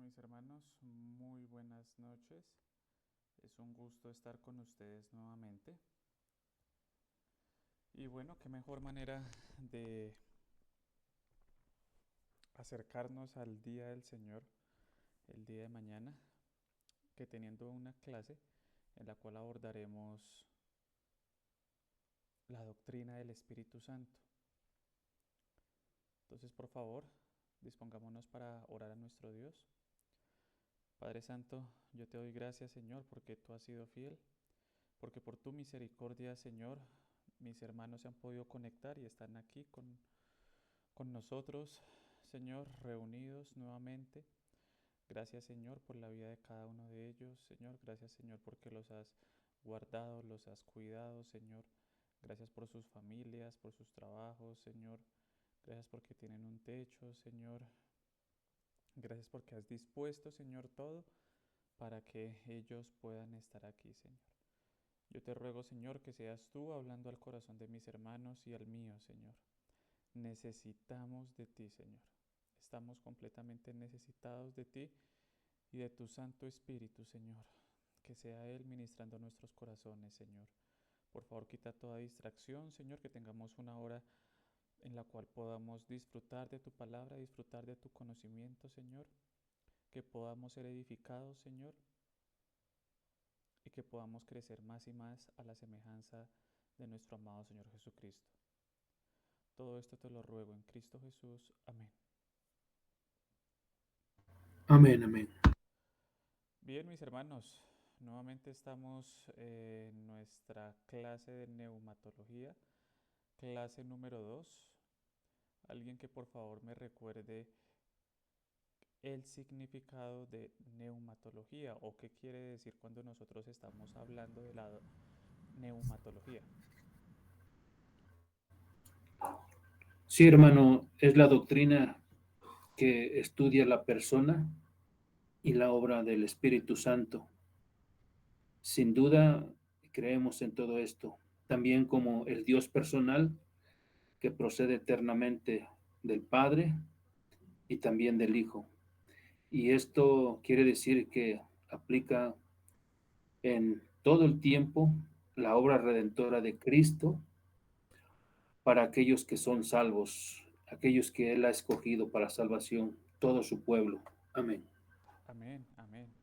mis hermanos, muy buenas noches. Es un gusto estar con ustedes nuevamente. Y bueno, qué mejor manera de acercarnos al día del Señor, el día de mañana, que teniendo una clase en la cual abordaremos la doctrina del Espíritu Santo. Entonces, por favor, dispongámonos para orar a nuestro Dios. Padre Santo, yo te doy gracias, Señor, porque tú has sido fiel, porque por tu misericordia, Señor, mis hermanos se han podido conectar y están aquí con nosotros, Señor, reunidos nuevamente. Gracias, Señor, por la vida de cada uno de ellos, Señor. Gracias, Señor, porque los has guardado, los has cuidado, Señor. Gracias por sus familias, por sus trabajos, Señor. Gracias porque tienen un techo, Señor. Gracias porque has dispuesto, Señor, todo para que ellos puedan estar aquí, Señor. Yo te ruego, Señor, que seas tú hablando al corazón de mis hermanos y al mío, Señor. Necesitamos de ti, Señor. Estamos completamente necesitados de ti y de tu Santo Espíritu, Señor. Que sea Él ministrando nuestros corazones, Señor. Por favor, quita toda distracción, Señor, que tengamos una hora en la cual podamos disfrutar de tu palabra, disfrutar de tu conocimiento, Señor. Que podamos ser edificados, Señor, y que podamos crecer más y más a la semejanza de nuestro amado Señor Jesucristo. Todo esto te lo ruego en Cristo Jesús. Amén. Amén, amén. Bien, mis hermanos, nuevamente estamos en nuestra clase de neumatología, clase número 2. Alguien que por favor me recuerde el significado de neumatología o qué quiere decir cuando nosotros estamos hablando de la neumatología. Sí, hermano, es la doctrina que estudia la persona y la obra del Espíritu Santo. Sin duda, creemos en todo esto, también como el Dios personal que procede eternamente del Padre y también del Hijo. Y esto quiere decir que aplica en todo el tiempo la obra redentora de Cristo para aquellos que son salvos, aquellos que Él ha escogido para salvación, todo su pueblo. Amén. Amén, amén.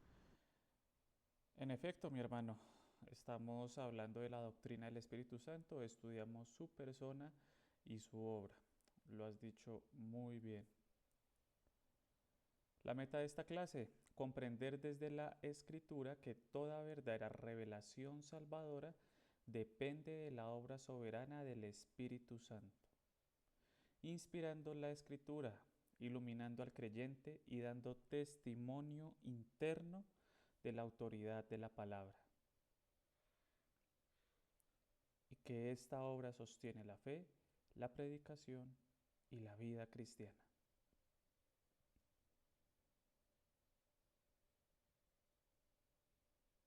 En efecto, mi hermano, estamos hablando de la doctrina del Espíritu Santo, estudiamos su persona y su obra. Lo has dicho muy bien. La meta de esta clase, comprender desde la Escritura que toda verdadera revelación salvadora depende de la obra soberana del Espíritu Santo, inspirando la Escritura, iluminando al creyente y dando testimonio interno de la autoridad de la palabra. Y que esta obra sostiene la fe, la predicación y la vida cristiana.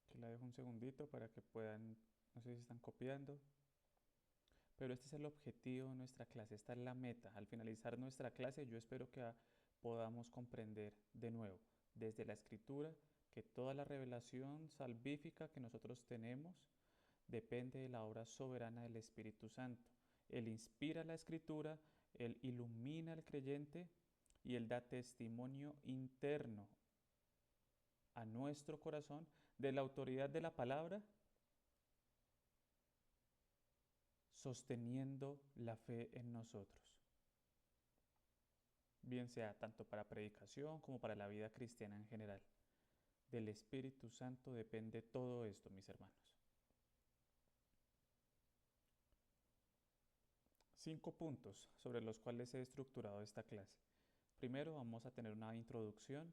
Aquí la dejo un segundito para que puedan, no sé si están copiando, pero este es el objetivo de nuestra clase, esta es la meta. Al finalizar nuestra clase yo espero que podamos comprender de nuevo desde la escritura que toda la revelación salvífica que nosotros tenemos depende de la obra soberana del Espíritu Santo. Él inspira la escritura, Él ilumina al creyente y Él da testimonio interno a nuestro corazón de la autoridad de la palabra, sosteniendo la fe en nosotros. Bien sea tanto para predicación como para la vida cristiana en general. Del Espíritu Santo depende todo esto, mis hermanos. 5 puntos sobre los cuales he estructurado esta clase. Primero, vamos a tener una introducción.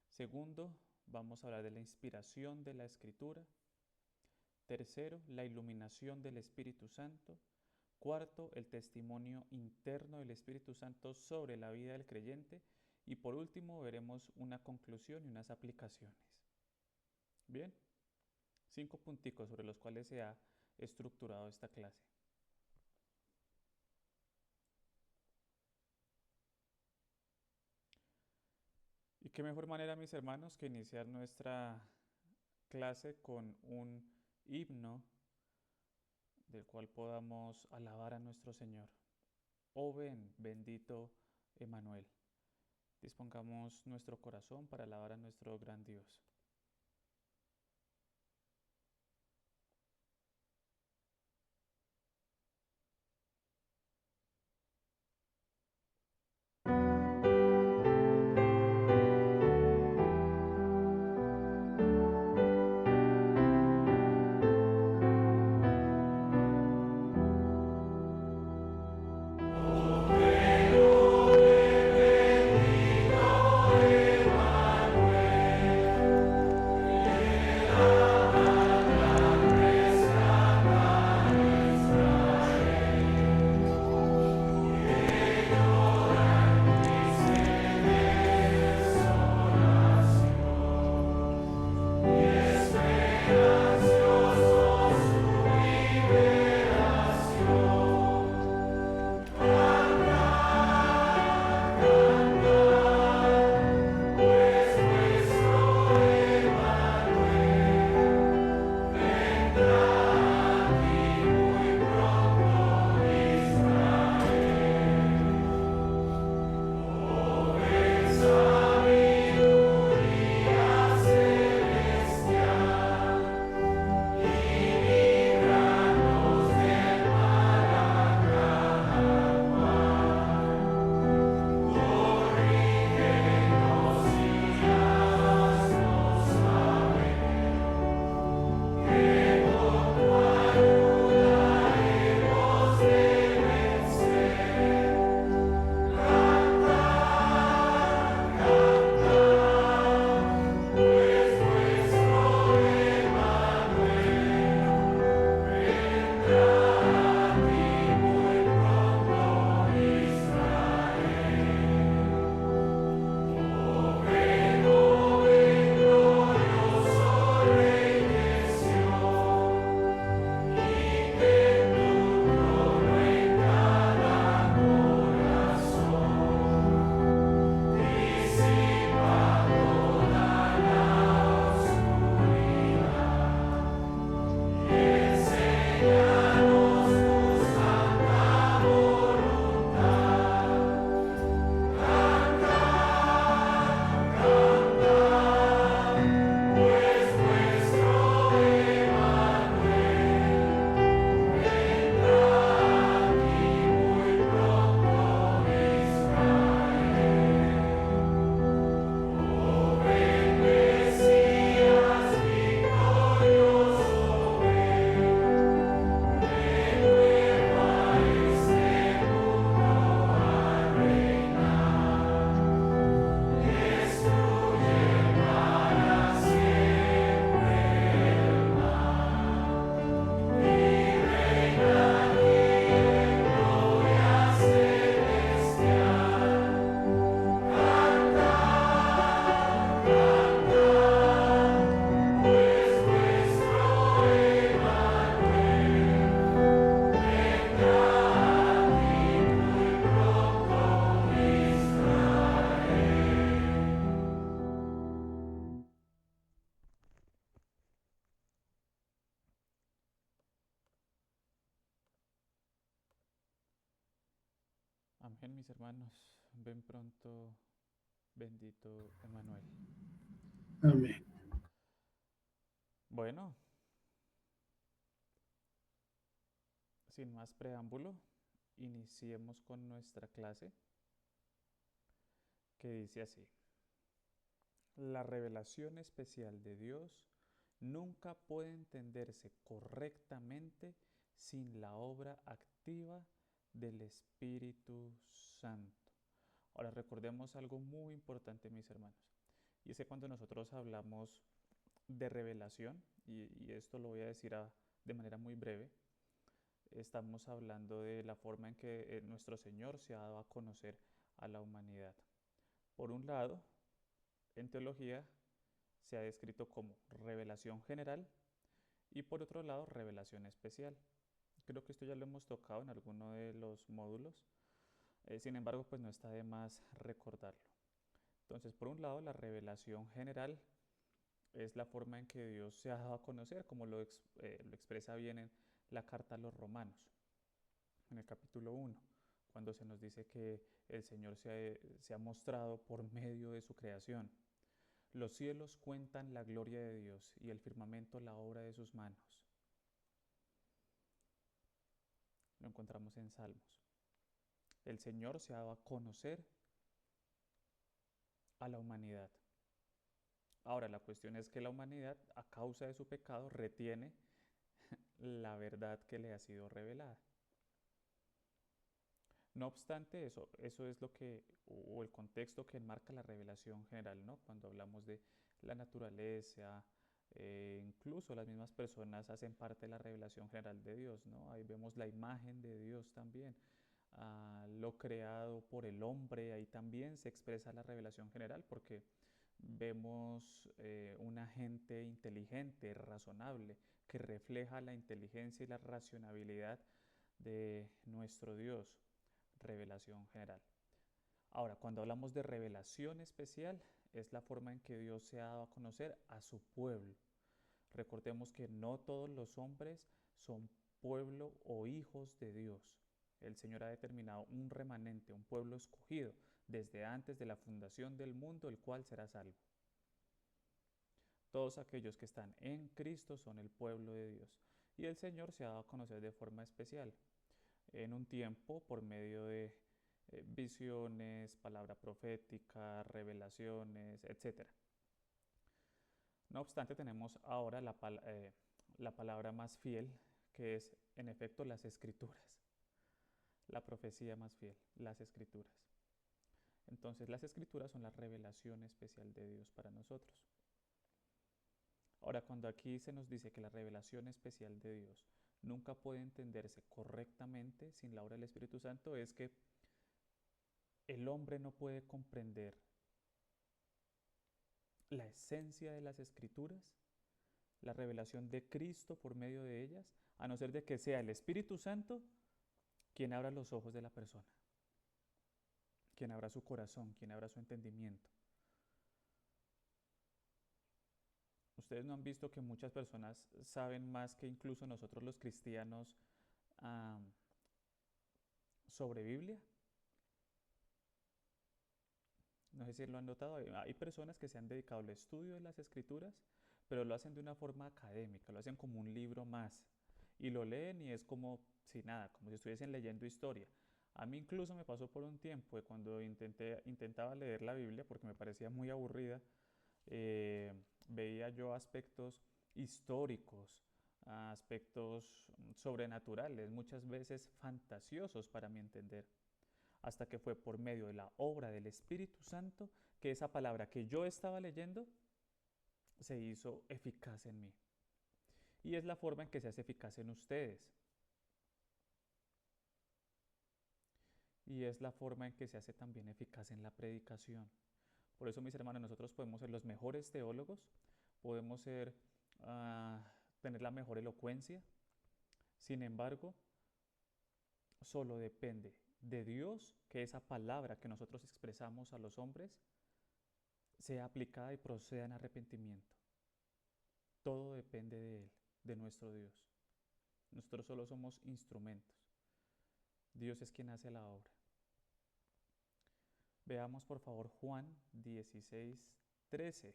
Segundo, vamos a hablar de la inspiración de la Escritura. Tercero, la iluminación del Espíritu Santo. Cuarto, el testimonio interno del Espíritu Santo sobre la vida del creyente. Y por último, veremos una conclusión y unas aplicaciones. Bien, 5 punticos sobre los cuales se ha estructurado esta clase. Y qué mejor manera, mis hermanos, que iniciar nuestra clase con un himno del cual podamos alabar a nuestro Señor. Oh ven, bendito Emanuel. Dispongamos nuestro corazón para alabar a nuestro gran Dios. Amén, mis hermanos. Ven pronto, bendito Emanuel. Amén. Bueno, sin más preámbulo, iniciemos con nuestra clase que dice así. La revelación especial de Dios nunca puede entenderse correctamente sin la obra activa del Espíritu Santo. Ahora recordemos algo muy importante, mis hermanos, y es que cuando nosotros hablamos de revelación, y esto lo voy a decir de manera muy breve, estamos hablando de la forma en que nuestro Señor se ha dado a conocer a la humanidad. Por un lado, en teología se ha descrito como revelación general y por otro lado revelación especial. Creo que esto ya lo hemos tocado en alguno de los módulos, sin embargo pues no está de más recordarlo. Entonces, por un lado, la revelación general es la forma en que Dios se ha dado a conocer, como lo expresa bien en la carta a los Romanos, en el capítulo 1, cuando se nos dice que el Señor se ha mostrado por medio de su creación. Los cielos cuentan la gloria de Dios y el firmamento la obra de sus manos. Lo encontramos en Salmos. El Señor se ha dado a conocer a la humanidad. Ahora, la cuestión es que la humanidad, a causa de su pecado, retiene la verdad que le ha sido revelada. No obstante, eso es lo que, o el contexto que enmarca la revelación general, ¿no? Cuando hablamos de la naturaleza, incluso las mismas personas hacen parte de la revelación general de Dios, ¿no? Ahí vemos la imagen de Dios también, lo creado por el hombre, ahí también se expresa la revelación general, porque vemos un agente inteligente, razonable, que refleja la inteligencia y la racionalidad de nuestro Dios. Revelación general. Ahora, cuando hablamos de revelación especial, es la forma en que Dios se ha dado a conocer a su pueblo. Recordemos que no todos los hombres son pueblo o hijos de Dios. El Señor ha determinado un remanente, un pueblo escogido, desde antes de la fundación del mundo, el cual será salvo. Todos aquellos que están en Cristo son el pueblo de Dios. Y el Señor se ha dado a conocer de forma especial en un tiempo por medio de visiones, palabra profética, revelaciones, etc. No obstante, tenemos ahora la palabra más fiel, que es en efecto las escrituras, la profecía más fiel, las escrituras. Entonces las escrituras son la revelación especial de Dios para nosotros. Ahora, cuando aquí se nos dice que la revelación especial de Dios nunca puede entenderse correctamente sin la obra del Espíritu Santo, es que el hombre no puede comprender la esencia de las escrituras, la revelación de Cristo por medio de ellas, a no ser de que sea el Espíritu Santo quien abra los ojos de la persona, quien abra su corazón, quien abra su entendimiento. Ustedes no han visto que muchas personas saben más que incluso nosotros los cristianos sobre Biblia. No sé si lo han notado, hay personas que se han dedicado al estudio de las escrituras, pero lo hacen de una forma académica, lo hacen como un libro más, y lo leen y es como si nada, como si estuviesen leyendo historia. A mí incluso me pasó por un tiempo de cuando intentaba leer la Biblia porque me parecía muy aburrida, veía yo aspectos históricos, aspectos sobrenaturales, muchas veces fantasiosos para mi entender, hasta que fue por medio de la obra del Espíritu Santo que esa palabra que yo estaba leyendo se hizo eficaz en mí. Y es la forma en que se hace eficaz en ustedes. Y es la forma en que se hace también eficaz en la predicación. Por eso, mis hermanos, nosotros podemos ser los mejores teólogos, podemos tener la mejor elocuencia. Sin embargo, solo depende de Dios que esa palabra que nosotros expresamos a los hombres sea aplicada y proceda en arrepentimiento. Todo depende de Él, de nuestro Dios. Nosotros solo somos instrumentos. Dios es quien hace la obra. Veamos por favor Juan 16:13.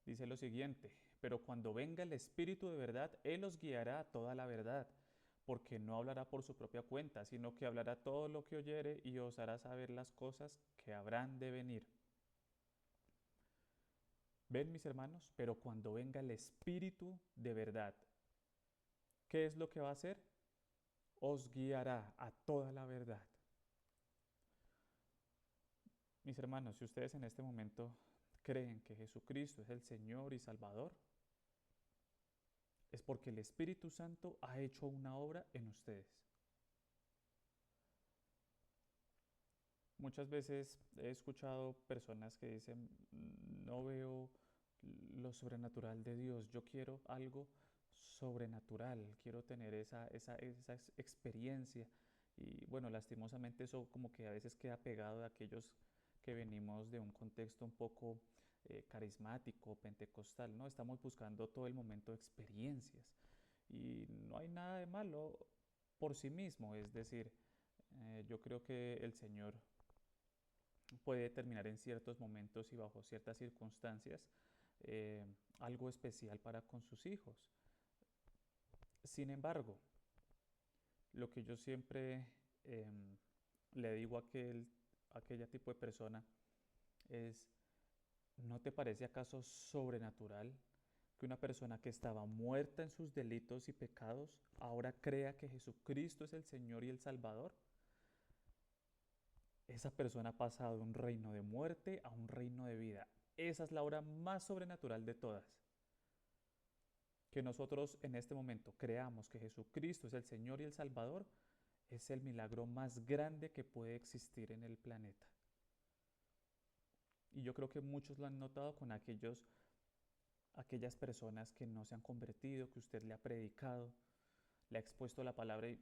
Dice lo siguiente: pero cuando venga el Espíritu de verdad, Él os guiará a toda la verdad, porque no hablará por su propia cuenta, sino que hablará todo lo que oyere y os hará saber las cosas que habrán de venir. ¿Ven, mis hermanos? Pero cuando venga el Espíritu de verdad, ¿qué es lo que va a hacer? Os guiará a toda la verdad. Mis hermanos, si ustedes en este momento creen que Jesucristo es el Señor y Salvador, es porque el Espíritu Santo ha hecho una obra en ustedes. Muchas veces he escuchado personas que dicen, no veo lo sobrenatural de Dios, yo quiero algo sobrenatural, quiero tener esa experiencia. Y bueno, lastimosamente eso como que a veces queda pegado de aquellos que venimos de un contexto un poco carismático, pentecostal, ¿no? Estamos buscando todo el momento experiencias y no hay nada de malo por sí mismo, es decir, yo creo que el Señor puede determinar en ciertos momentos y bajo ciertas circunstancias eh, algo especial para con sus hijos. Sin embargo, lo que yo siempre le digo a aquella tipo de persona es, ¿no te parece acaso sobrenatural que una persona que estaba muerta en sus delitos y pecados ahora crea que Jesucristo es el Señor y el Salvador? Esa persona pasa de un reino de muerte a un reino de vida. Esa es la obra más sobrenatural de todas. Que nosotros en este momento creamos que Jesucristo es el Señor y el Salvador es el milagro más grande que puede existir en el planeta. Y yo creo que muchos lo han notado con aquellas personas que no se han convertido, que usted le ha predicado, le ha expuesto la palabra y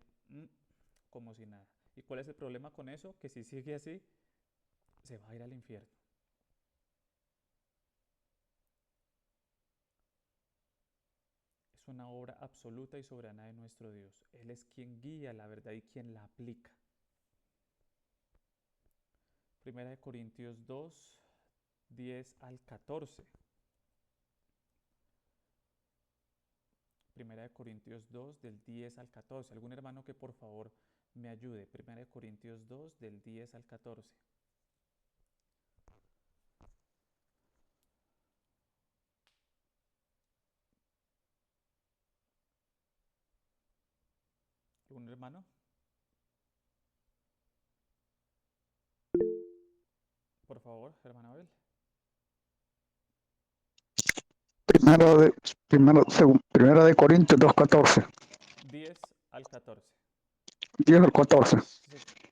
como si nada. ¿Y cuál es el problema con eso? Que si sigue así, se va a ir al infierno. Es una obra absoluta y soberana de nuestro Dios. Él es quien guía la verdad y quien la aplica. Primera de Corintios 2, 10 al 14. Primera de Corintios 2, del 10 al 14. Algún hermano que por favor me ayude. Primera de Corintios 2, del 10 al 14. ¿Algún hermano? Por favor, hermano Abel. Primero de, primero de Corintios 2:14, 10 al 14. 10 al 14. Sí, señor.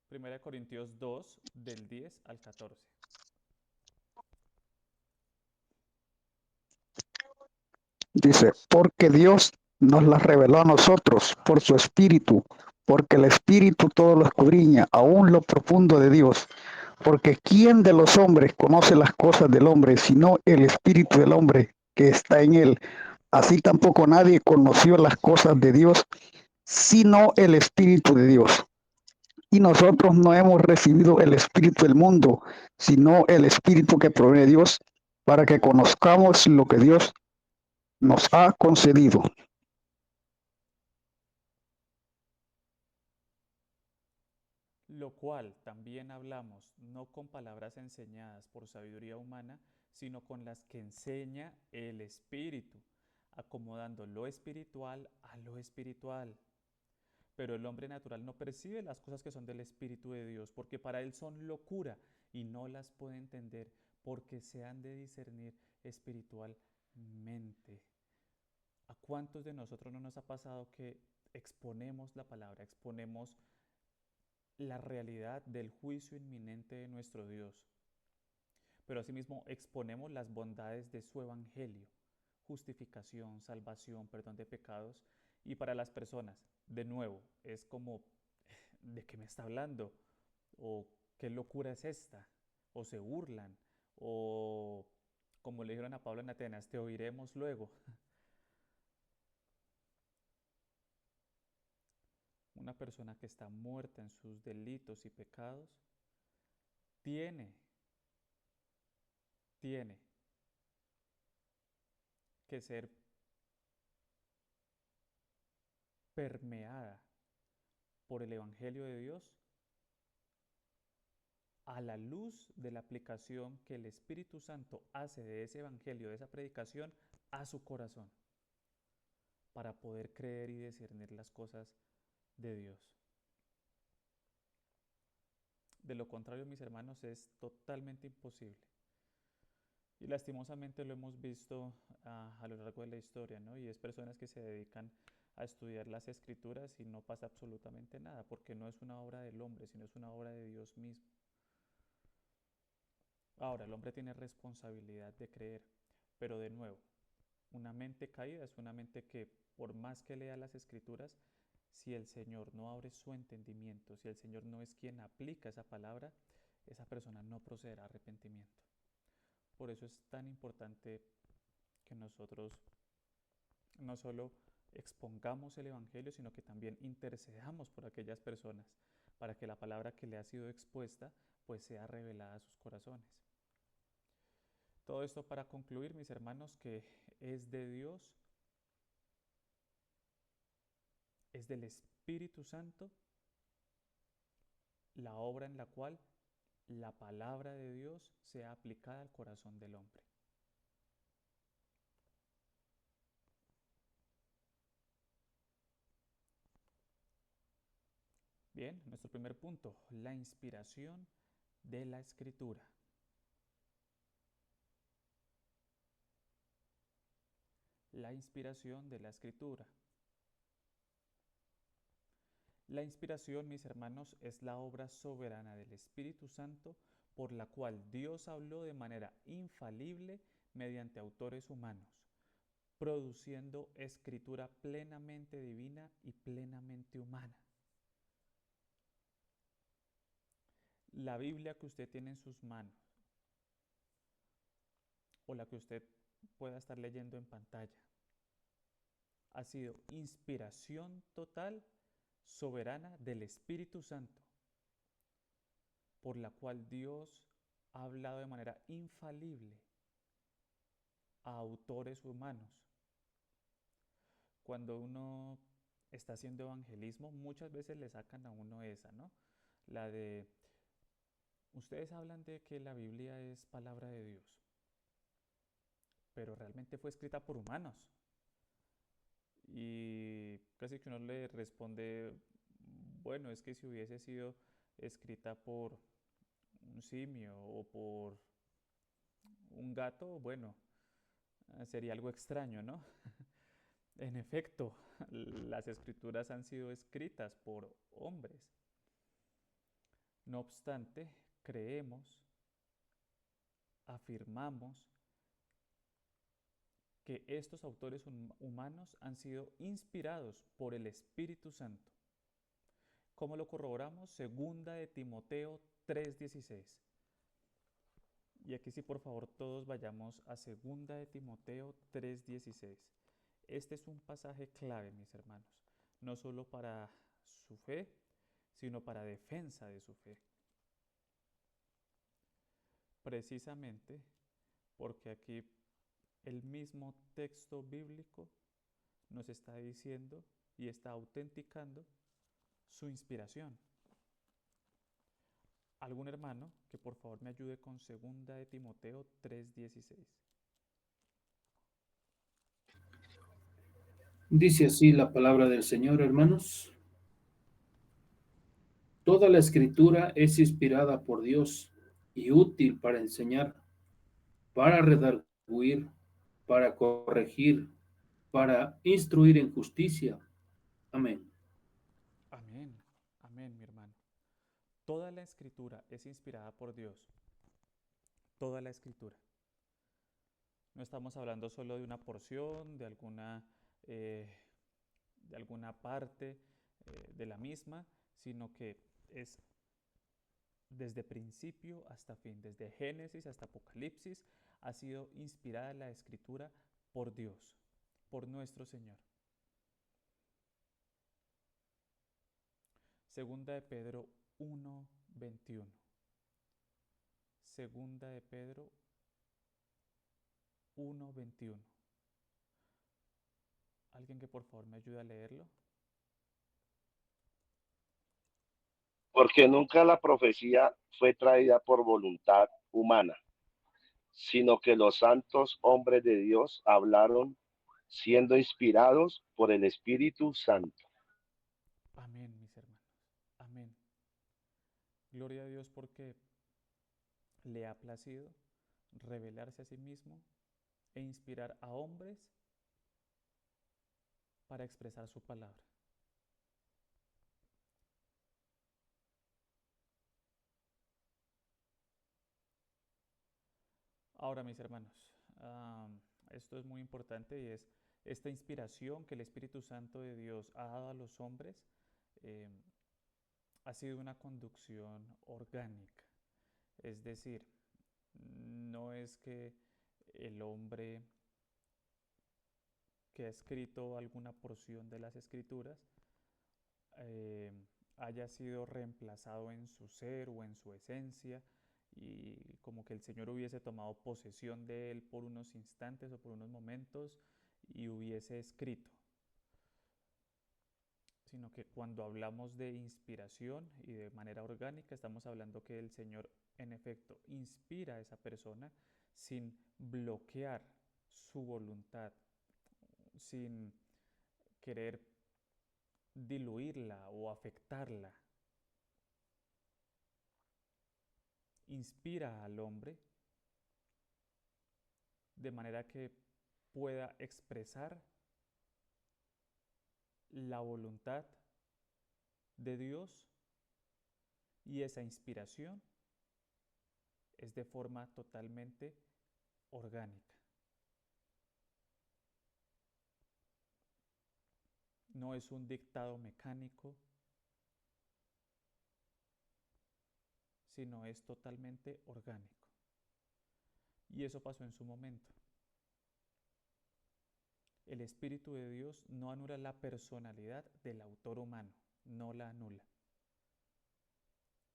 Primera de Corintios 2, del 10 al 14. Dice, porque Dios nos las reveló a nosotros por su Espíritu, porque el Espíritu todo lo escudriña, aún lo profundo de Dios. Porque ¿quién de los hombres conoce las cosas del hombre, sino el Espíritu del hombre que está en él? Así tampoco nadie conoció las cosas de Dios, sino el Espíritu de Dios. Y nosotros no hemos recibido el Espíritu del mundo, sino el Espíritu que proviene de Dios, para que conozcamos lo que Dios nos ha concedido. Lo cual también hablamos, no con palabras enseñadas por sabiduría humana, sino con las que enseña el Espíritu, acomodando lo espiritual a lo espiritual. Pero el hombre natural no percibe las cosas que son del Espíritu de Dios, porque para él son locura y no las puede entender, porque se han de discernir espiritualmente. ¿A cuántos de nosotros no nos ha pasado que exponemos la palabra, exponemos la realidad del juicio inminente de nuestro Dios, pero asimismo exponemos las bondades de su evangelio, justificación, salvación, perdón de pecados, y para las personas, de nuevo, es como, ¿de qué me está hablando? ¿O qué locura es esta? ¿O se burlan? ¿O como le dijeron a Pablo en Atenas, te oiremos luego? Una persona que está muerta en sus delitos y pecados tiene, tiene que ser permeada por el Evangelio de Dios a la luz de la aplicación que el Espíritu Santo hace de ese Evangelio, de esa predicación, a su corazón, para poder creer y discernir las cosas de Dios. De lo contrario, mis hermanos, es totalmente imposible. Y lastimosamente lo hemos visto a lo largo de la historia, ¿no? Y es personas que se dedican a estudiar las escrituras y no pasa absolutamente nada, porque no es una obra del hombre, sino es una obra de Dios mismo. Ahora, el hombre tiene responsabilidad de creer, pero de nuevo, una mente caída es una mente que por más que lea las escrituras, si el Señor no abre su entendimiento, si el Señor no es quien aplica esa palabra, esa persona no procederá a arrepentimiento. Por eso es tan importante que nosotros no solo expongamos el Evangelio, sino que también intercedamos por aquellas personas para que la palabra que le ha sido expuesta pues sea revelada a sus corazones. Todo esto para concluir, mis hermanos, que es de Dios, es del Espíritu Santo, la obra en la cual la palabra de Dios sea aplicada al corazón del hombre. Bien, nuestro primer punto, la inspiración de la Escritura. La inspiración de la Escritura. La inspiración, mis hermanos, es la obra soberana del Espíritu Santo por la cual Dios habló de manera infalible mediante autores humanos, produciendo escritura plenamente divina y plenamente humana. La Biblia que usted tiene en sus manos o la que usted pueda estar leyendo en pantalla ha sido inspiración total, soberana del Espíritu Santo, por la cual Dios ha hablado de manera infalible a autores humanos. Cuando uno está haciendo evangelismo, muchas veces le sacan a uno esa, ¿no? La de, ustedes hablan de que la Biblia es palabra de Dios, pero realmente fue escrita por humanos. Y casi que uno le responde, bueno, es que si hubiese sido escrita por un simio o por un gato, bueno, sería algo extraño, ¿no? En efecto, las escrituras han sido escritas por hombres. No obstante, creemos, afirmamos que estos autores humanos han sido inspirados por el Espíritu Santo. ¿Cómo lo corroboramos? Segunda de Timoteo 3:16. Y aquí sí, por favor, todos vayamos a Segunda de Timoteo 3:16. Este es un pasaje clave, mis hermanos, no solo para su fe, sino para defensa de su fe. Precisamente porque aquí el mismo texto bíblico nos está diciendo y está autenticando su inspiración. ¿Algún hermano que por favor me ayude con Segunda de Timoteo 3:16? Dice así la palabra del Señor, hermanos. Toda la escritura es inspirada por Dios y útil para enseñar, para redarguir, para corregir, para instruir en justicia. Amén. Amén, amén, mi hermano. Toda la escritura es inspirada por Dios. Toda la escritura. No estamos hablando solo de una porción, eh, de alguna parte de la misma, sino que es desde principio hasta fin, desde Génesis hasta Apocalipsis, ha sido inspirada la escritura por Dios, por nuestro Señor. Segunda de Pedro 1:21. Segunda de Pedro 1:21. ¿Alguien que por favor me ayude a leerlo? Porque nunca la profecía fue traída por voluntad humana, sino que los santos hombres de Dios hablaron siendo inspirados por el Espíritu Santo. Amén, mis hermanos. Amén. Gloria a Dios porque le ha placido revelarse a sí mismo e inspirar a hombres para expresar su palabra. Ahora, mis hermanos, esto es muy importante y es Esta inspiración que el Espíritu Santo de Dios ha dado a los hombres eh, ha sido una conducción orgánica. Es decir, no es que el hombre que ha escrito alguna porción de las Escrituras eh, haya sido reemplazado en su ser o en su esencia y como que el Señor hubiese tomado posesión de él por unos instantes o por unos momentos y hubiese escrito, sino que cuando hablamos de inspiración y de manera orgánica estamos hablando que el Señor en efecto inspira a esa persona sin bloquear su voluntad, sin querer diluirla o afectarla. Inspira al hombre de manera que pueda expresar la voluntad de Dios, y esa inspiración es de forma totalmente orgánica. No es un dictado mecánico, sino es totalmente orgánico. Y eso pasó en su momento. El Espíritu de Dios no anula la personalidad del autor humano, no la anula.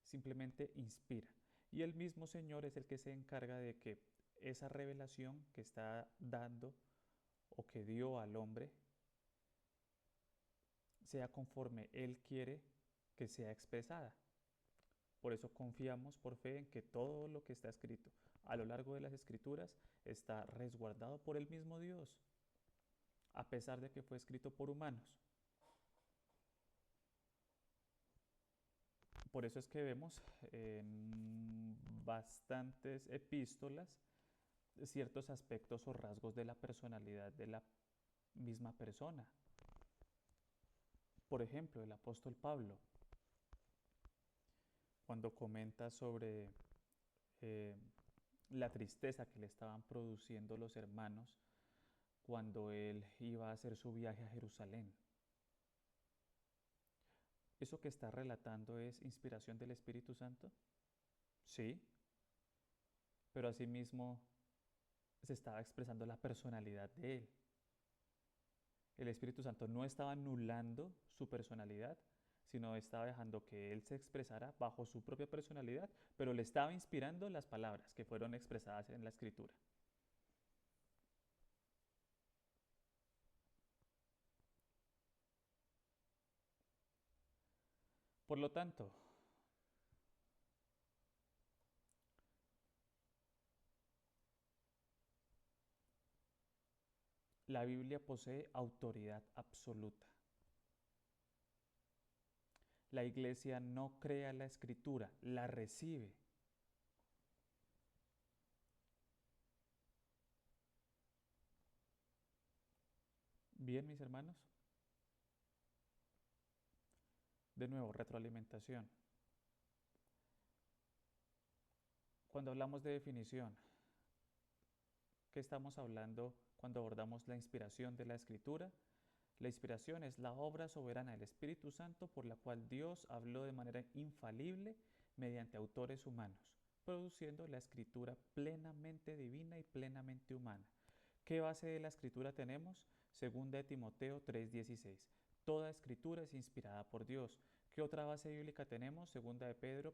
Simplemente inspira. Y el mismo Señor es el que se encarga de que esa revelación que está dando o que dio al hombre sea conforme Él quiere que sea expresada. Por eso confiamos por fe en que todo lo que está escrito a lo largo de las Escrituras está resguardado por el mismo Dios, a pesar de que fue escrito por humanos. Por eso es que vemos en bastantes epístolas ciertos aspectos o rasgos de la personalidad de la misma persona. Por ejemplo, el apóstol Pablo, cuando comenta sobre la tristeza que le estaban produciendo los hermanos cuando él iba a hacer su viaje a Jerusalén. ¿Eso que está relatando es inspiración del Espíritu Santo? Sí, pero asimismo se estaba expresando la personalidad de él. El Espíritu Santo no estaba anulando su personalidad, sino estaba dejando que él se expresara bajo su propia personalidad, pero le estaba inspirando las palabras que fueron expresadas en la Escritura. Por lo tanto, la Biblia posee autoridad absoluta. La Iglesia no crea la Escritura, la recibe. Bien, mis hermanos. De nuevo, retroalimentación. Cuando hablamos de definición, ¿qué estamos hablando cuando abordamos la inspiración de la Escritura? La inspiración es la obra soberana del Espíritu Santo por la cual Dios habló de manera infalible mediante autores humanos, produciendo la Escritura plenamente divina y plenamente humana. ¿Qué base de la Escritura tenemos? Segunda de Timoteo 3:16. Toda Escritura es inspirada por Dios. ¿Qué otra base bíblica tenemos? Segunda de Pedro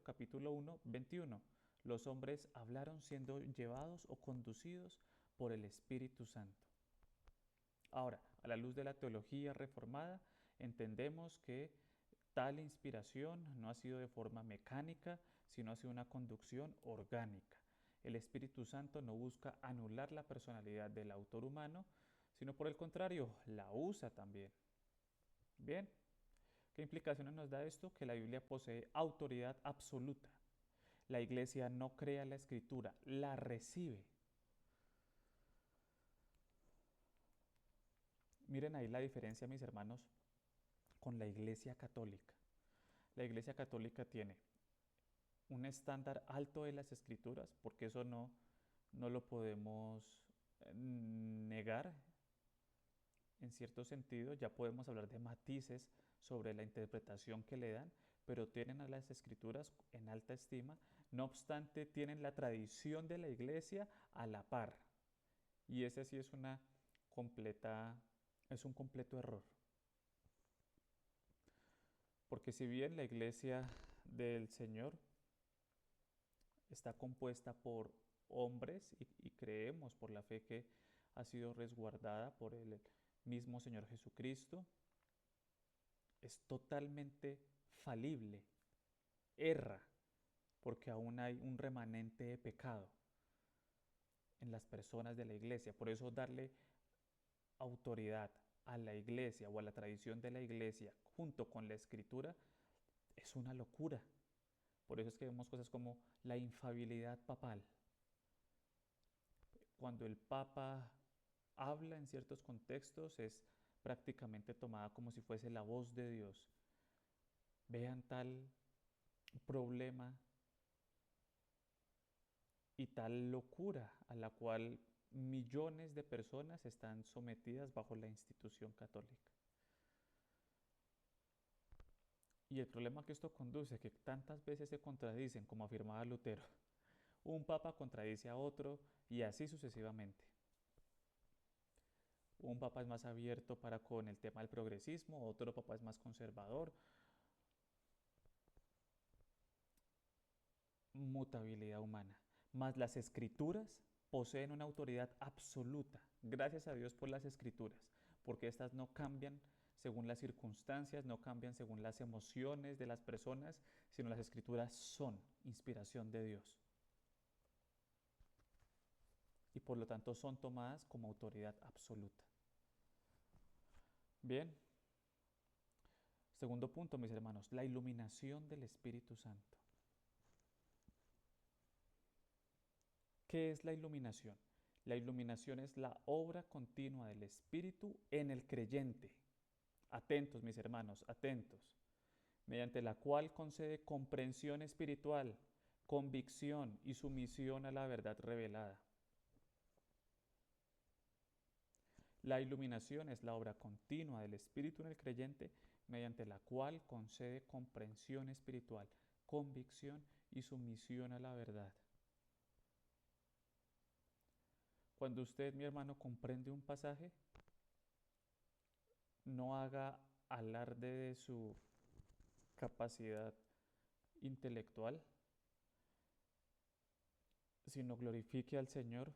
capítulo 1, 21. Los hombres hablaron siendo llevados o conducidos por el Espíritu Santo. Ahora, a la luz de la teología reformada, entendemos que tal inspiración no ha sido de forma mecánica, sino ha sido una conducción orgánica. El Espíritu Santo no busca anular la personalidad del autor humano, sino por el contrario, la usa también. Bien, ¿qué implicaciones nos da esto? Que la Biblia posee autoridad absoluta. La Iglesia no crea la Escritura, la recibe. Miren ahí la diferencia, mis hermanos, con la Iglesia Católica. La Iglesia Católica tiene un estándar alto de las Escrituras, porque eso no lo podemos negar en cierto sentido, ya podemos hablar de matices sobre la interpretación que le dan, pero tienen a las escrituras en alta estima, no obstante tienen la tradición de la iglesia a la par. Y ese sí es es un completo error. Porque si bien la iglesia del Señor está compuesta por hombres y creemos por la fe que ha sido resguardada por el mismo Señor Jesucristo, es totalmente falible, erra, porque aún hay un remanente de pecado en las personas de la iglesia. Por eso darle autoridad a la iglesia o a la tradición de la iglesia junto con la escritura es una locura. Por eso es que vemos cosas como la infalibilidad papal. Cuando el Papa habla en ciertos contextos es prácticamente tomada como si fuese la voz de Dios. Vean tal problema y tal locura a la cual millones de personas están sometidas bajo la institución católica. Y el problema que esto conduce es que tantas veces se contradicen, como afirmaba Lutero. Un papa contradice a otro y así sucesivamente. Un papa es más abierto para con el tema del progresismo, otro papa es más conservador. Mutabilidad humana. Mas las escrituras poseen una autoridad absoluta. Gracias a Dios por las escrituras, porque estas no cambian según las circunstancias, no cambian según las emociones de las personas, sino las escrituras son inspiración de Dios. Y por lo tanto son tomadas como autoridad absoluta. Bien. Segundo punto, mis hermanos, la iluminación del Espíritu Santo. ¿Qué es la iluminación? La iluminación es la obra continua del Espíritu en el creyente. Atentos, mis hermanos, atentos. Mediante la cual concede comprensión espiritual, convicción y sumisión a la verdad revelada. La iluminación es la obra continua del Espíritu en el creyente, mediante la cual concede comprensión espiritual, convicción y sumisión a la verdad. Cuando usted, mi hermano, comprende un pasaje, no haga alarde de su capacidad intelectual, sino glorifique al Señor,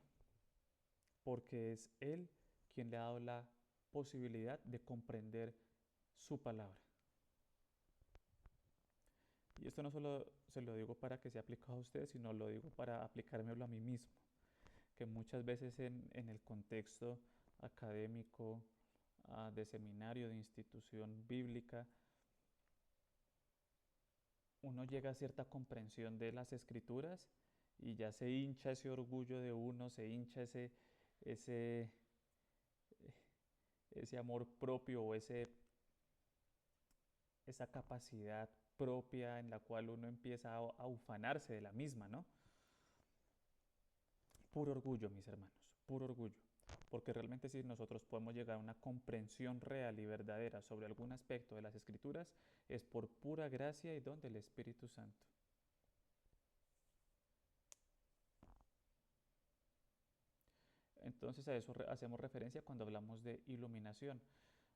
porque es Él quien le ha dado la posibilidad de comprender su palabra. Y esto no solo se lo digo para que sea aplicado a ustedes, sino lo digo para aplicármelo a mí mismo, que muchas veces en el contexto académico, de seminario, de institución bíblica, uno llega a cierta comprensión de las escrituras y ya se hincha ese orgullo de uno, se hincha ese amor propio o esa capacidad propia en la cual uno empieza a ufanarse de la misma, ¿no? Puro orgullo, mis hermanos, puro orgullo. Porque realmente si nosotros podemos llegar a una comprensión real y verdadera sobre algún aspecto de las Escrituras, es por pura gracia y don del Espíritu Santo. Entonces a eso hacemos referencia cuando hablamos de iluminación.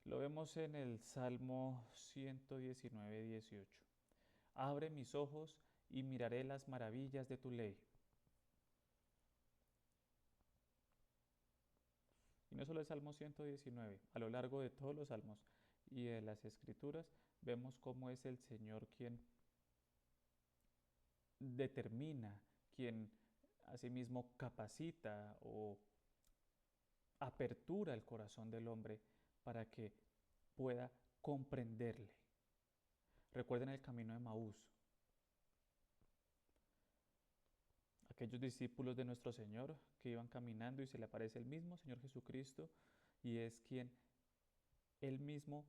Lo vemos en el Salmo 119, 18. Abre mis ojos y miraré las maravillas de tu ley. Y no solo el Salmo 119, a lo largo de todos los salmos y de las Escrituras vemos cómo es el Señor quien determina, quien asimismo capacita o apertura el corazón del hombre para que pueda comprenderle. Recuerden el camino de Maús. Aquellos discípulos de nuestro Señor que iban caminando y se le aparece el mismo Señor Jesucristo y es quien Él mismo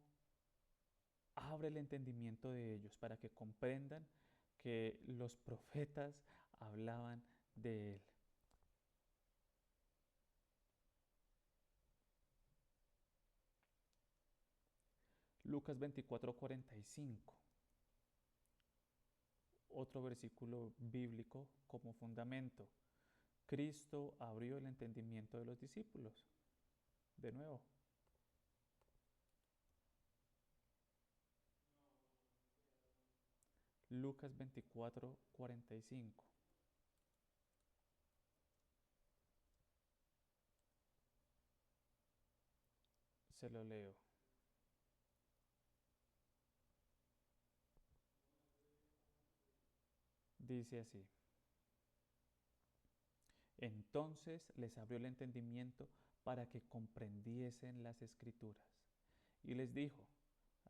abre el entendimiento de ellos para que comprendan que los profetas hablaban de Él. Lucas 24:45. Otro versículo bíblico como fundamento. Cristo abrió el entendimiento de los discípulos. De nuevo. Lucas 24:45. Se lo leo. Dice así. Entonces les abrió el entendimiento para que comprendiesen las Escrituras. Y les dijo,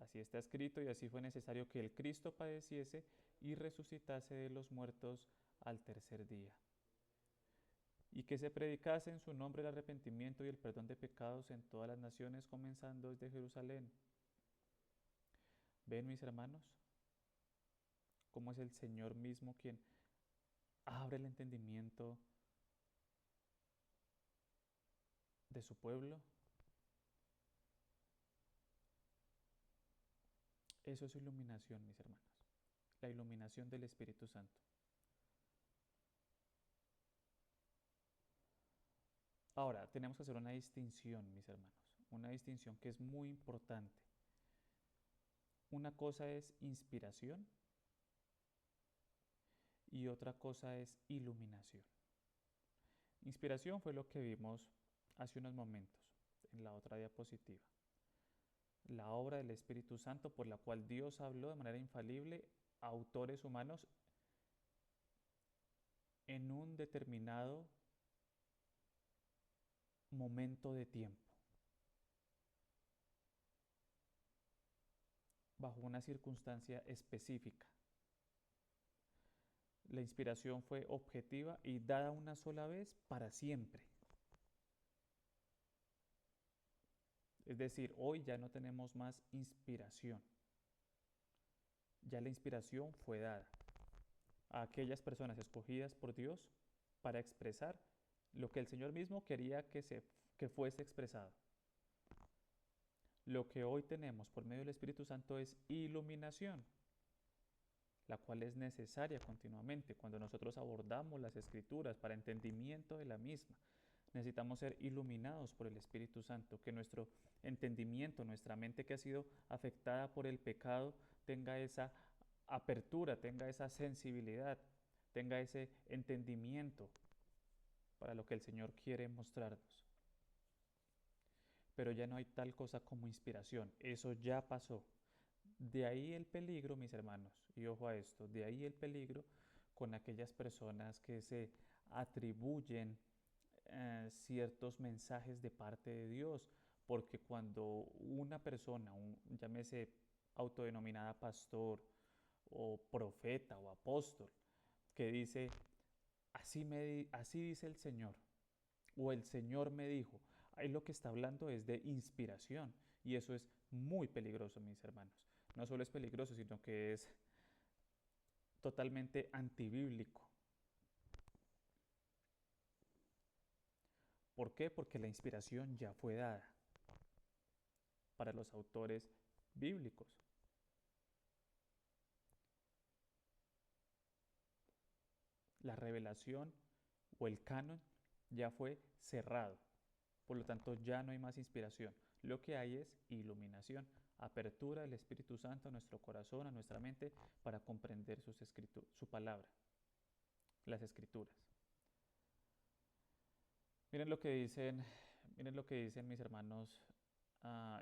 así está escrito y así fue necesario que el Cristo padeciese y resucitase de los muertos al tercer día. Y que se predicase en su nombre el arrepentimiento y el perdón de pecados en todas las naciones, comenzando desde Jerusalén. ¿Ven, mis hermanos? Cómo es el Señor mismo quien abre el entendimiento de su pueblo. Eso es iluminación, mis hermanos. La iluminación del Espíritu Santo. Ahora, tenemos que hacer una distinción, mis hermanos. Una distinción que es muy importante. Una cosa es inspiración y otra cosa es iluminación. Inspiración fue lo que vimos hace unos momentos en la otra diapositiva. La obra del Espíritu Santo por la cual Dios habló de manera infalible a autores humanos en un determinado momento de tiempo, bajo una circunstancia específica. La inspiración fue objetiva y dada una sola vez para siempre. Es decir, hoy ya no tenemos más inspiración. Ya la inspiración fue dada a aquellas personas escogidas por Dios para expresar lo que el Señor mismo quería que fuese expresado. Lo que hoy tenemos por medio del Espíritu Santo es iluminación, la cual es necesaria continuamente cuando nosotros abordamos las Escrituras para entendimiento de la misma. Necesitamos ser iluminados por el Espíritu Santo, que nuestro entendimiento, nuestra mente que ha sido afectada por el pecado, tenga esa apertura, tenga esa sensibilidad, tenga ese entendimiento para lo que el Señor quiere mostrarnos. Pero ya no hay tal cosa como inspiración, eso ya pasó. De ahí el peligro, mis hermanos, y ojo a esto, de ahí el peligro con aquellas personas que se atribuyen ciertos mensajes de parte de Dios, porque cuando una persona, llámese autodenominada pastor o profeta o apóstol, que dice, así dice el Señor, o el Señor me dijo, ahí lo que está hablando es de inspiración, y eso es muy peligroso, mis hermanos. No solo es peligroso, sino que es totalmente antibíblico. ¿Por qué? Porque la inspiración ya fue dada para los autores bíblicos. La revelación o el canon ya fue cerrado. Por lo tanto, ya no hay más inspiración. Lo que hay es iluminación, apertura del Espíritu Santo a nuestro corazón, a nuestra mente, para comprender su palabra, las Escrituras. Miren lo que dicen mis hermanos,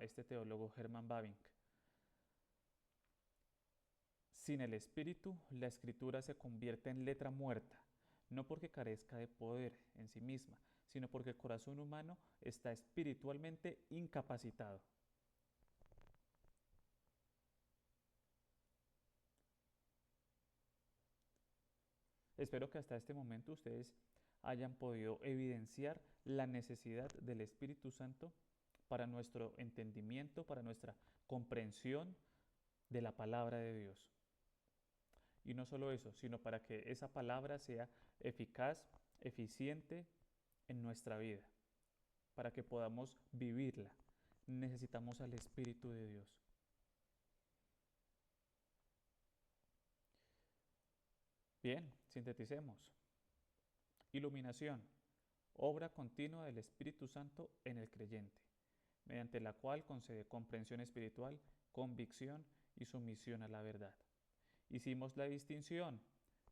este teólogo Herman Bavinck. Sin el Espíritu, la Escritura se convierte en letra muerta, no porque carezca de poder en sí misma, sino porque el corazón humano está espiritualmente incapacitado. Espero que hasta este momento ustedes hayan podido evidenciar la necesidad del Espíritu Santo para nuestro entendimiento, para nuestra comprensión de la palabra de Dios. Y no solo eso, sino para que esa palabra sea eficaz, eficiente en nuestra vida, para que podamos vivirla. Necesitamos al Espíritu de Dios. Bien, sinteticemos. Iluminación, obra continua del Espíritu Santo en el creyente, mediante la cual concede comprensión espiritual, convicción y sumisión a la verdad. Hicimos la distinción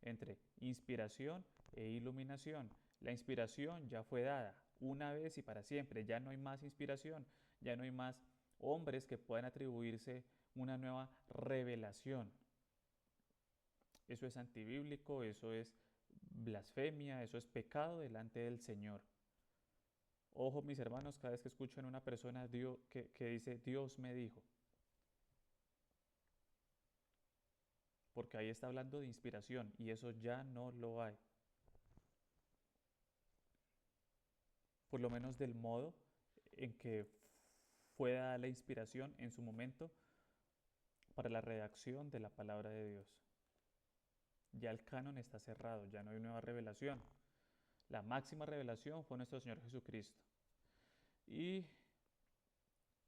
entre inspiración e iluminación. La inspiración ya fue dada una vez y para siempre. Ya no hay más inspiración, ya no hay más hombres que puedan atribuirse una nueva revelación. Eso es antibíblico, eso es blasfemia, eso es pecado delante del Señor. Ojo, mis hermanos, cada vez que escuchan a una persona que dice Dios me dijo, porque ahí está hablando de inspiración y eso ya no lo hay. Por lo menos del modo en que fue dada la inspiración en su momento para la redacción de la palabra de Dios. Ya el canon está cerrado, ya no hay nueva revelación. La máxima revelación fue nuestro Señor Jesucristo. Y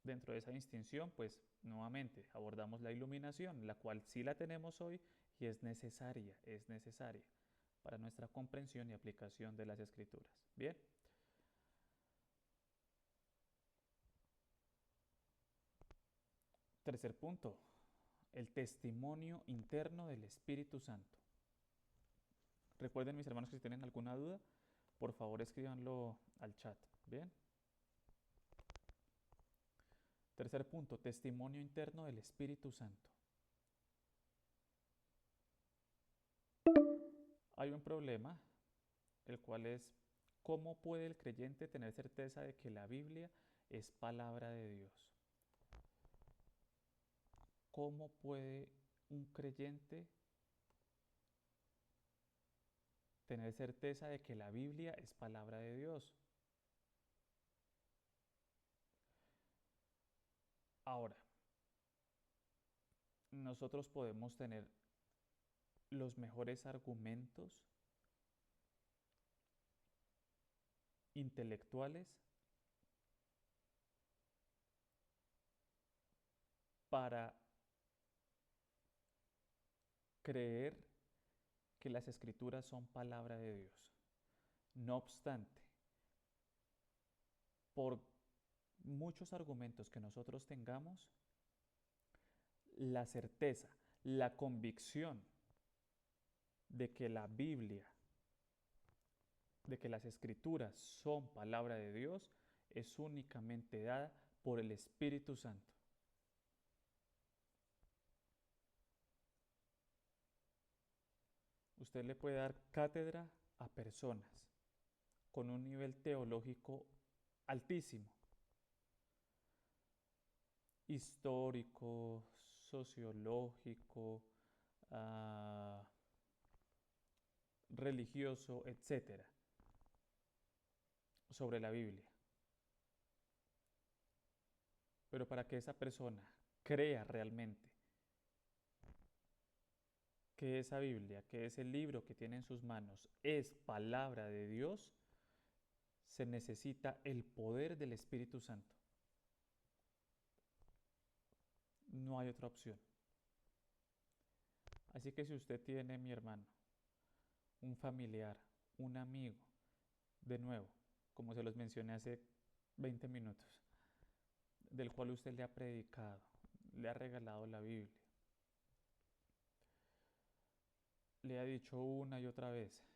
dentro de esa distinción, pues nuevamente abordamos la iluminación, la cual sí la tenemos hoy y es necesaria para nuestra comprensión y aplicación de las Escrituras. Bien. Tercer punto, el testimonio interno del Espíritu Santo. Recuerden, mis hermanos, que si tienen alguna duda, por favor escríbanlo al chat. Bien. Tercer punto, testimonio interno del Espíritu Santo. Hay un problema, el cual es cómo puede el creyente tener certeza de que la Biblia es palabra de Dios. ¿Cómo puede un creyente tener certeza de que la Biblia es palabra de Dios? Ahora, nosotros podemos tener los mejores argumentos intelectuales para creer que las Escrituras son palabra de Dios. No obstante, por muchos argumentos que nosotros tengamos, la certeza, la convicción de que la Biblia, de que las Escrituras son palabra de Dios, es únicamente dada por el Espíritu Santo. Usted le puede dar cátedra a personas con un nivel teológico altísimo, histórico, sociológico, religioso, etcétera, sobre la Biblia. Pero para que esa persona crea realmente que esa Biblia, que ese libro que tiene en sus manos es palabra de Dios, se necesita el poder del Espíritu Santo. No hay otra opción. Así que si usted tiene, mi hermano, un familiar, un amigo, de nuevo, como se los mencioné hace 20 minutos, del cual usted le ha predicado, le ha regalado la Biblia, le ha dicho una y otra vez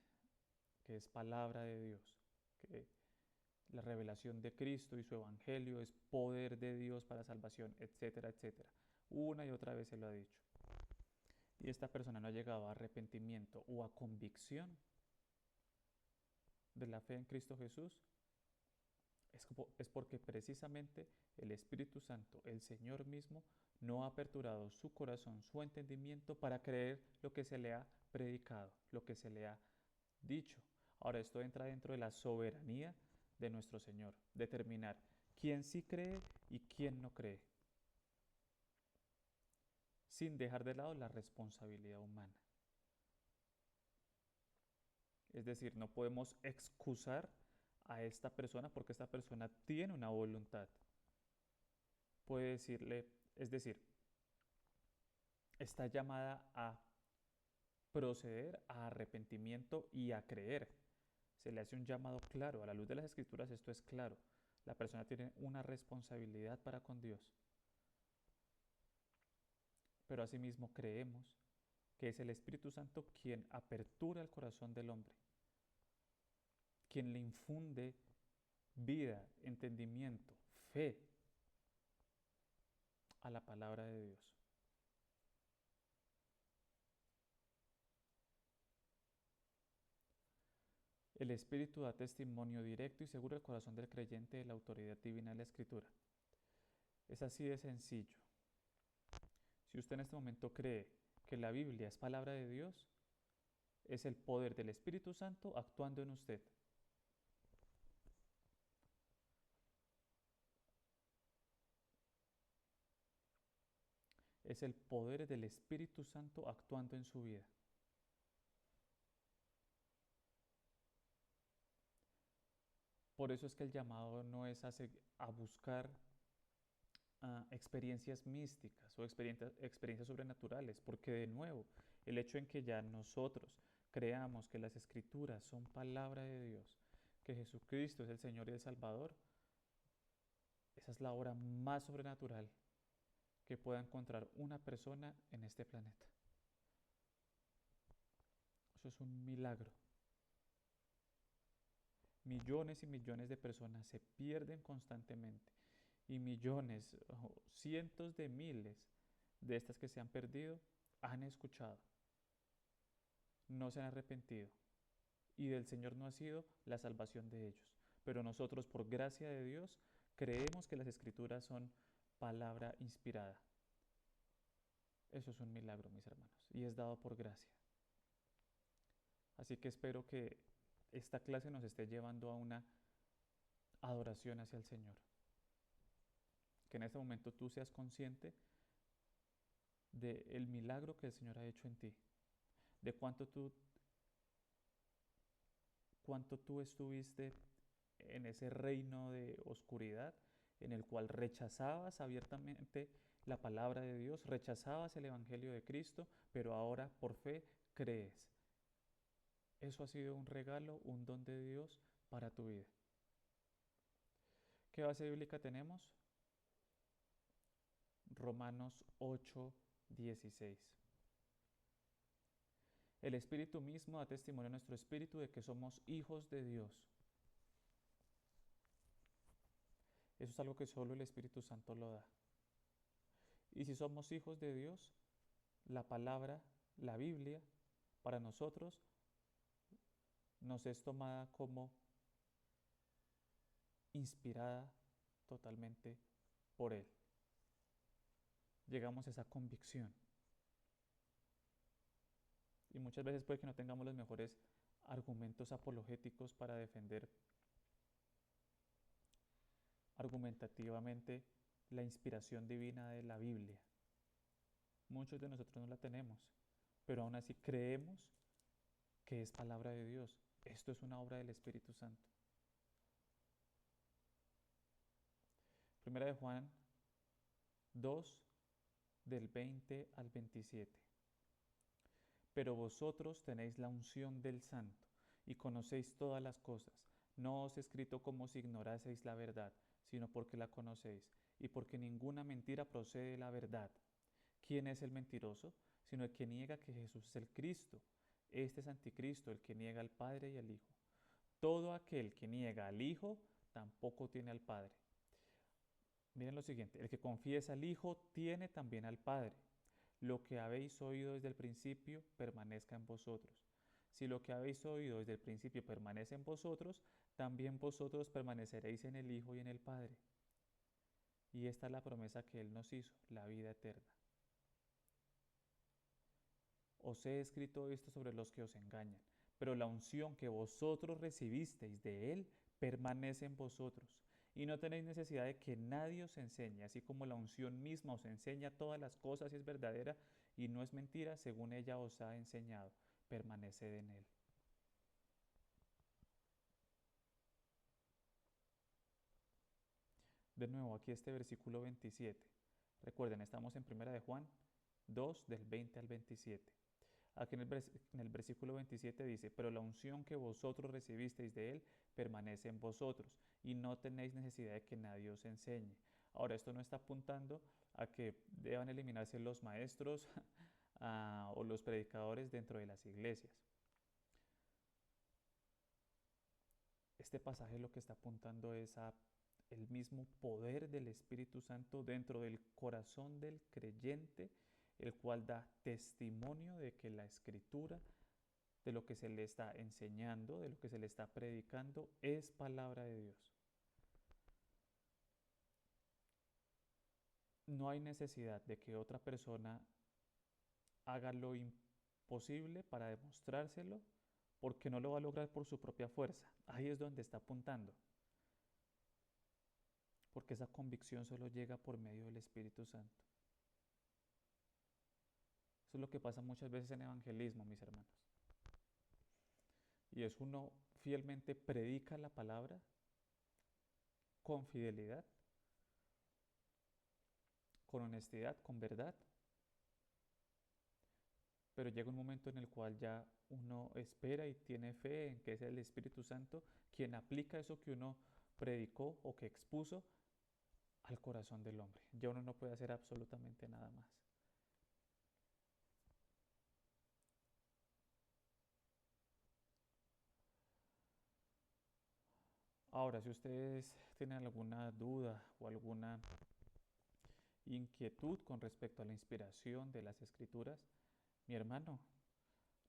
que es palabra de Dios, que la revelación de Cristo y su evangelio es poder de Dios para salvación, etcétera, etcétera. Una y otra vez se lo ha dicho. Y esta persona no ha llegado a arrepentimiento o a convicción de la fe en Cristo Jesús, es porque precisamente el Espíritu Santo, el Señor mismo, no ha aperturado su corazón, su entendimiento para creer lo que se le ha predicado, lo que se le ha dicho. Ahora, esto entra dentro de la soberanía de nuestro Señor, determinar quién sí cree y quién no cree, sin dejar de lado la responsabilidad humana. Es decir, no podemos excusar a esta persona porque esta persona tiene una voluntad. Puede decirle, es decir, está llamada a proceder a arrepentimiento y a creer. Se le hace un llamado claro, a la luz de las Escrituras esto es claro. La persona tiene una responsabilidad para con Dios. Pero asimismo creemos que es el Espíritu Santo quien apertura el corazón del hombre, quien le infunde vida, entendimiento, fe a la palabra de Dios. El Espíritu da testimonio directo y seguro al corazón del creyente de la autoridad divina de la Escritura. Es así de sencillo. Si usted en este momento cree que la Biblia es palabra de Dios, es el poder del Espíritu Santo actuando en usted. Es el poder del Espíritu Santo actuando en su vida. Por eso es que el llamado no es a buscar experiencias místicas o experiencias sobrenaturales, porque de nuevo, el hecho en que ya nosotros creamos que las Escrituras son palabra de Dios, que Jesucristo es el Señor y el Salvador, esa es la obra más sobrenatural que pueda encontrar una persona en este planeta. Eso es un milagro. Millones y millones de personas se pierden constantemente y millones o cientos de miles de estas que se han perdido han escuchado, no se han arrepentido y del Señor no ha sido la salvación de ellos. Pero nosotros, por gracia de Dios, creemos que las Escrituras son palabra inspirada. Eso es un milagro, mis hermanos, y es dado por gracia. Así que espero que esta clase nos esté llevando a una adoración hacia el Señor. Que en este momento tú seas consciente del milagro que el Señor ha hecho en ti, de cuánto tú estuviste en ese reino de oscuridad en el cual rechazabas abiertamente la palabra de Dios, rechazabas el Evangelio de Cristo, pero ahora por fe crees. Eso ha sido un regalo, un don de Dios para tu vida. ¿Qué base bíblica tenemos? Romanos 8:16. El Espíritu mismo da testimonio a nuestro espíritu de que somos hijos de Dios. Eso es algo que solo el Espíritu Santo lo da. Y si somos hijos de Dios, la palabra, la Biblia, para nosotros nos es tomada como inspirada totalmente por Él. Llegamos a esa convicción. Y muchas veces puede que no tengamos los mejores argumentos apologéticos para defender argumentativamente la inspiración divina de la Biblia. Muchos de nosotros no la tenemos, pero aún así creemos que es palabra de Dios. Esto es una obra del Espíritu Santo. Primera de Juan 2, del 20 al 27. Pero vosotros tenéis la unción del Santo y conocéis todas las cosas. No os he escrito como si ignoraseis la verdad, sino porque la conocéis, y porque ninguna mentira procede de la verdad. ¿Quién es el mentiroso? Sino el que niega que Jesús es el Cristo. Este es anticristo, el que niega al Padre y al Hijo. Todo aquel que niega al Hijo, tampoco tiene al Padre. Miren lo siguiente, el que confiesa al Hijo, tiene también al Padre. Lo que habéis oído desde el principio, permanezca en vosotros. Si lo que habéis oído desde el principio permanece en vosotros, también vosotros permaneceréis en el Hijo y en el Padre. Y esta es la promesa que Él nos hizo, la vida eterna. Os he escrito esto sobre los que os engañan, pero la unción que vosotros recibisteis de Él permanece en vosotros. Y no tenéis necesidad de que nadie os enseñe, así como la unción misma os enseña todas las cosas y es verdadera y no es mentira, según ella os ha enseñado. Permaneced en Él. De nuevo, aquí este versículo 27. Recuerden, estamos en 1 de Juan 2, del 20 al 27. Aquí en el versículo 27 dice, pero la unción que vosotros recibisteis de Él permanece en vosotros y no tenéis necesidad de que nadie os enseñe. Ahora, esto no está apuntando a que deban eliminarse los maestros o los predicadores dentro de las iglesias. Este pasaje lo que está apuntando es a el mismo poder del Espíritu Santo dentro del corazón del creyente, el cual da testimonio de que la Escritura, de lo que se le está enseñando, de lo que se le está predicando, es palabra de Dios. No hay necesidad de que otra persona haga lo imposible para demostrárselo, porque no lo va a lograr por su propia fuerza. Ahí es donde está apuntando. Porque esa convicción solo llega por medio del Espíritu Santo. Eso es lo que pasa muchas veces en evangelismo, mis hermanos. Y es uno fielmente predica la palabra con fidelidad, con honestidad, con verdad, pero llega un momento en el cual ya uno espera y tiene fe en que es el Espíritu Santo quien aplica eso que uno predicó o que expuso al corazón del hombre. Ya uno no puede hacer absolutamente nada más. Ahora, si ustedes tienen alguna duda o alguna inquietud con respecto a la inspiración de las Escrituras, mi hermano,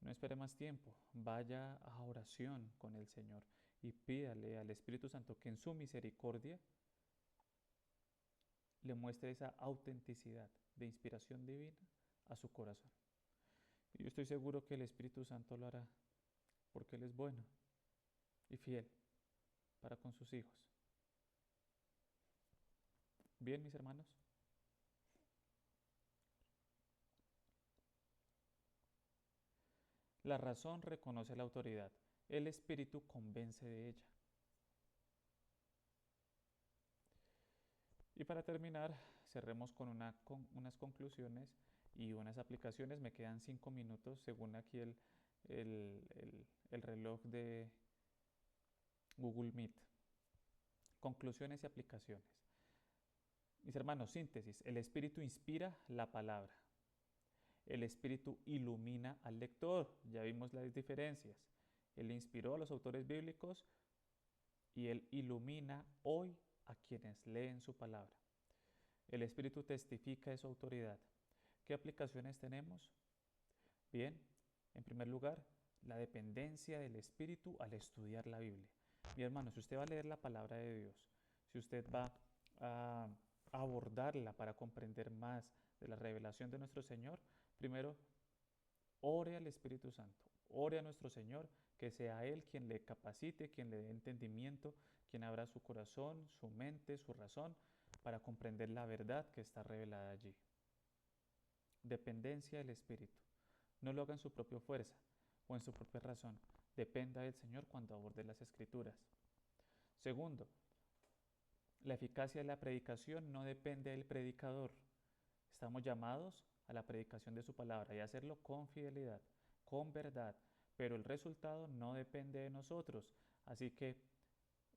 no espere más tiempo, vaya a oración con el Señor y pídale al Espíritu Santo que en su misericordia le muestre esa autenticidad de inspiración divina a su corazón. Y yo estoy seguro que el Espíritu Santo lo hará, porque Él es bueno y fiel para con sus hijos. Bien, mis hermanos. La razón reconoce la autoridad, el Espíritu convence de ella. Y para terminar, cerremos con unas conclusiones y unas aplicaciones. Me quedan 5 minutos según aquí el reloj de Google Meet. Conclusiones y aplicaciones. Mis hermanos, síntesis. El Espíritu inspira la palabra. El Espíritu ilumina al lector. Ya vimos las diferencias. Él inspiró a los autores bíblicos y Él ilumina hoy a quienes leen su palabra. El Espíritu testifica de su autoridad. ¿Qué aplicaciones tenemos? Bien, en primer lugar, la dependencia del Espíritu al estudiar la Biblia. Mi hermano, si usted va a leer la palabra de Dios, si usted va a abordarla para comprender más de la revelación de nuestro Señor, primero, ore al Espíritu Santo, ore a nuestro Señor, que sea Él quien le capacite, quien le dé entendimiento, quien abra su corazón, su mente, su razón, para comprender la verdad que está revelada allí. Dependencia del Espíritu. No lo haga en su propia fuerza o en su propia razón. Dependa del Señor cuando aborde las Escrituras. Segundo, la eficacia de la predicación no depende del predicador. Estamos llamados a la predicación de su palabra y a hacerlo con fidelidad, con verdad, pero el resultado no depende de nosotros. Así que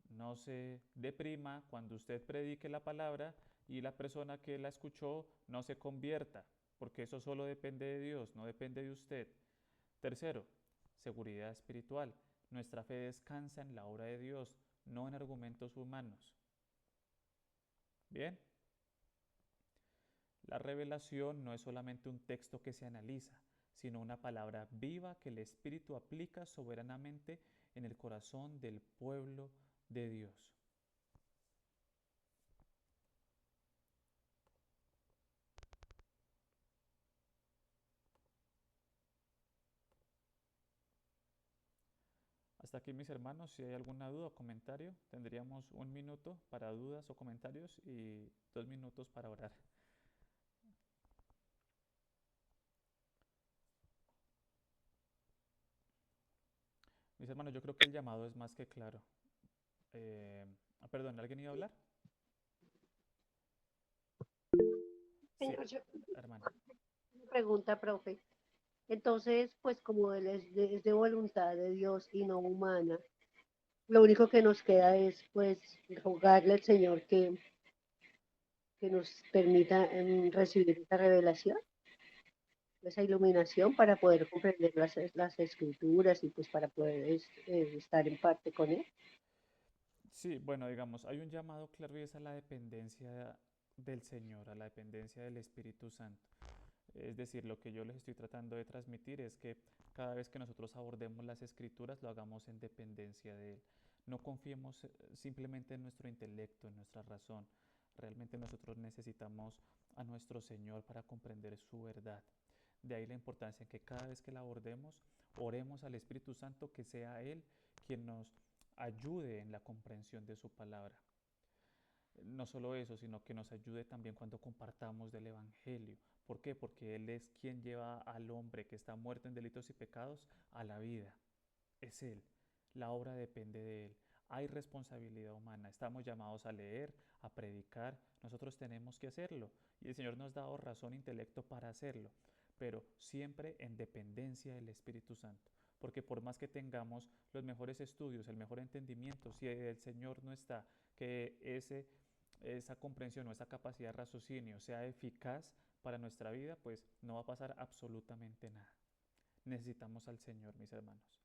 no se deprima cuando usted predique la palabra y la persona que la escuchó no se convierta, porque eso solo depende de Dios, no depende de usted. Tercero, seguridad espiritual. Nuestra fe descansa en la obra de Dios, no en argumentos humanos. Bien. La revelación no es solamente un texto que se analiza, sino una palabra viva que el Espíritu aplica soberanamente en el corazón del pueblo de Dios. Hasta aquí, mis hermanos. Si hay alguna duda o comentario, tendríamos 1 minuto para dudas o comentarios y 2 minutos para orar. Mis hermanos, yo creo que el llamado es más que claro. Perdón, ¿alguien iba a hablar? Sí, Señor, yo hermana. una pregunta, profe. Entonces, pues como Él es de voluntad de Dios y no humana, lo único que nos queda es pues rogarle al Señor que nos permita recibir esa revelación, esa iluminación para poder comprender las escrituras y pues para poder estar en parte con Él. Sí, bueno, digamos, hay un llamado claro y es a la dependencia del Señor, a la dependencia del Espíritu Santo. Es decir, lo que yo les estoy tratando de transmitir es que cada vez que nosotros abordemos las escrituras lo hagamos en dependencia de Él. No confiemos simplemente en nuestro intelecto, en nuestra razón. Realmente nosotros necesitamos a nuestro Señor para comprender su verdad. De ahí la importancia en que cada vez que la abordemos, oremos al Espíritu Santo, que sea Él quien nos ayude en la comprensión de su palabra. No solo eso, sino que nos ayude también cuando compartamos del Evangelio. ¿Por qué? Porque Él es quien lleva al hombre que está muerto en delitos y pecados a la vida. Es Él. La obra depende de Él. Hay responsabilidad humana. Estamos llamados a leer, a predicar. Nosotros tenemos que hacerlo. Y el Señor nos ha dado razón e intelecto para hacerlo. Pero siempre en dependencia del Espíritu Santo. Porque por más que tengamos los mejores estudios, el mejor entendimiento, si el Señor no está, que esa comprensión o esa capacidad de raciocinio sea eficaz para nuestra vida, pues no va a pasar absolutamente nada. Necesitamos al Señor, mis hermanos.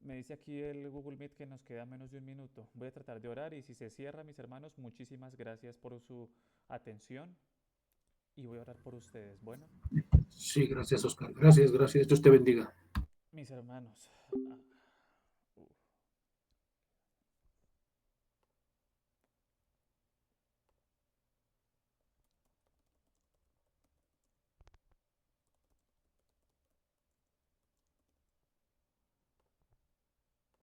Me dice aquí el Google Meet que nos queda menos de un minuto. Voy a tratar de orar y si se cierra, mis hermanos, muchísimas gracias por su atención y voy a orar por ustedes. Bueno, Sí, gracias, Oscar. Gracias, gracias. Dios te bendiga. mis hermanos,